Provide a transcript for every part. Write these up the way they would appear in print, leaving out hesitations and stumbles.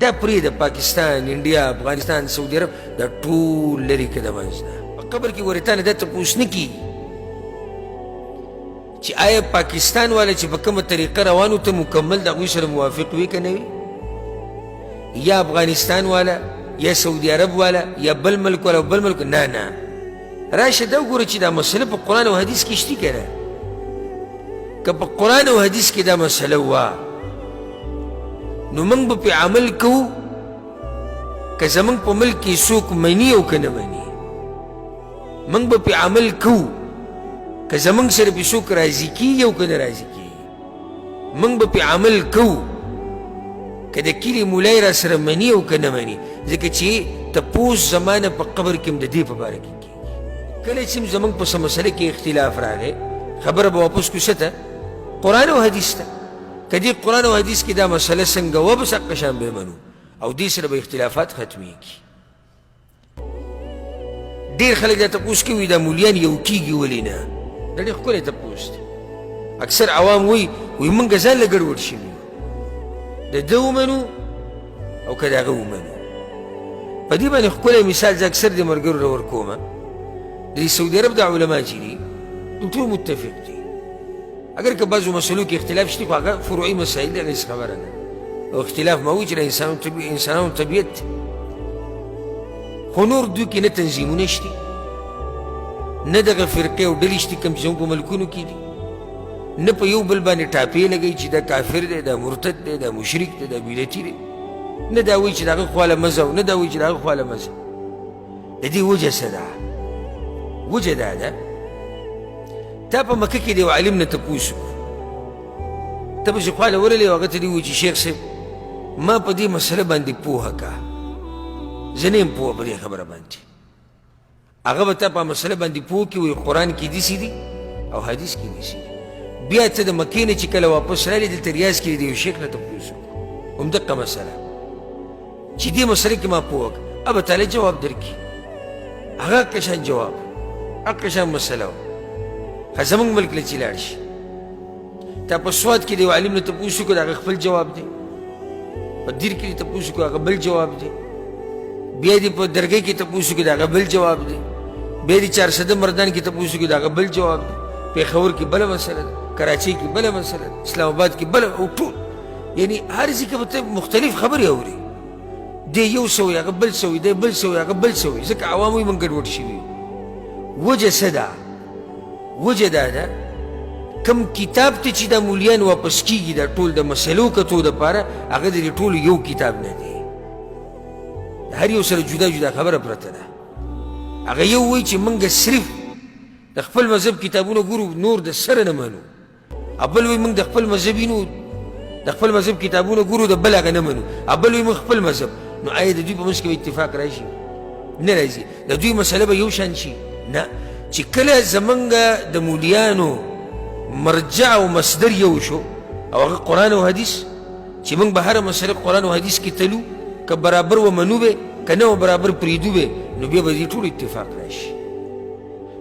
دا پرې د پاکستان، انډیا، افغانستان، سعودي عرب دا ټول لرې که د منځ نه. په قبر کې ورې تانه دا تپوس نه کېږي چې آیا پاکستان والا چې په کومه طریقه روانو ته مکمل د هغوی سره موافق وي که نه وي، یا افغانستان والا یا سعودي عرب والا یا بل ملک والا بل ملک. نه نه، راشه دا وګوره چې دا مسله په قرآن او حدیث کې شتي که نه. که په قرآن او حدیث کې دا مسله وه نو موږ به پې عمل کوو، که زموږ په ملک کې څوک مني او که نه مني موږ به پې عمل کوو، که زموږ سره پې څوک راضي کېږي او که نه راضي کېږي موږ به پې عمل کوو، که د کلي مولای را سره مني او که نه مني. ځکه چې تپوس زما نه په قبر کې هم د دې په باره کې کېږي. کله چې زموږ په څه مسله کې اختلاف راغی خبره به واپس کړو څه ته؟ قرآن او حدیث ته. که دې قرآن او حدیث کې دا مسله څنګه وه بس حقه شان به یې منو او دې سره به اختلافات ختمېږي. ډېر خلک دا تپوس کوي دا مولیان یو کېږي ولې نه؟ دا ډېر ښکلی تپوس دی. اکثر عوام وایي موږ ځان له ګډوډ شوي د ده ومنو او که د هغه ومنو. په دې باندې ښکلی مثال زه اکثر د ملګرو له ورکومه. د سعودي عرب دا علما چې دي ټول متفق دي، اگر که بعضو مسلو کې اختلاف شته خو هغه فروعي مسایل دي، هغه هېڅ خبره نه. او اختلاف ما وایي چې د انسانانو طبیعت دی. خو نور دوی کې نه تنظیمونه شته، نه دغه فرقې او ډلې شته کوم چې زموږ په ملکونو کې دي، نه په یو بل باندې ټاپې لګوي چې دا کافر دی، دا مرتد دی، دا مشرک دی، دا بدعتي دی، نه دا وایي چې د هغه خواله مزه او نه دا وایي چې د هغه خواله مزه. د دې وجه څه ده؟ وجه دا ده تا په مکه کې د یو عالم نه تپوس وکړو، ته به چې خواله ورغلې او هغه ته دې ووایي چې شیخ صاحب ما په دې مسله باندې پوهه که، زه نه یم پوهه په دې خبره باندې. هغه به تا په مسله باندې پوه کړي وایي قرآن کې داسې دي او حدیث کې داسې دي. بیا ته د مکې نه چې کله واپس رالې دلته ریاض کې د یو شیخ نه تپوس وکړو همدقه مسله چې دې مسله کې ما پوهه کړه، هغه به تاله جواب درکړي، هغه حقه شان جواب، حقه شان مسله وه. خو زموږ ملک له چې لاړ شي تا په سوات کې د یو عالم نه تپوس وکړو د هغه خپل جواب دی، په دیر کې تپوس وکړو هغه بل جواب دی، بیا دې په درګۍ کې تپوس وکړو د هغه بل جواب دی، بیا دې چارسده مردان کې تپوس وکړو د هغه بل جواب دی، پېښور کې بله مسله ده، کراچۍ کې بله مسله ده، اسلام آباد کې بله، او ټول یعنی هر ځای کې به ته مختلف خبرې اورې. دی یو څه وایي هغه بل څه وایي، دی بل څه وایي هغه بل څه وایي. ځکه عوام وایي موږ ګډوډ شوي یو. وجه څه ده؟ وجه دا ده کوم کتاب ته چې دا مولیان واپس کېږي دا ټول د مسلو کتو دپاره هغه د دې ټولو یو کتاب نه دی، هر یو سره جدا جدا خبره پرته ده. هغه یو وایي چې موږ صرف د خپل مذهب کتابونه ګورو نور د سره نه منو، بل وایي موږ د خپل مذهب وینو د خپل مذهب کتابونه ګورو د بل هغه نه منو، بل وایي موږ خپل مذهب. نو آیا د دوی په منځ کې اتفاق راشي؟ نه راځي. د دوی مسله به یو شان شي؟ نه. چې کله زمونږ د مولیانو مرجع او مصدر یو شو او هغه قرآن او حدیث چې موږ به هره مسله قرآن او حدیث کې تلو، که برابر ومنو به که نه برابر پرېږدو به، نو بیا به دې ټول اتفاق راشي.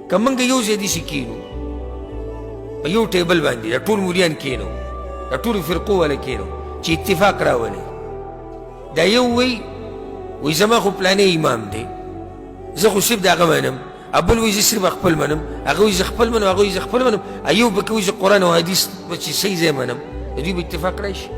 که موږ یو ځای داسې کښېنو په یو ټیبل باندې دا ټول مولیان کښېنو، دا ټولو فرقو والا کښېنو چې اتفاق راولي، دا یو وایي زما خو پلانی امام دی زه خو صرف د هغه منم، بل وایي زه صرف خپل منم، هغه وایي زه خپل منم، هغه وایي زه خپل منم، یو پکې وایي زه قرآن او حدیث چې صحیح ځای منم، د دوی به اتفاق راشي؟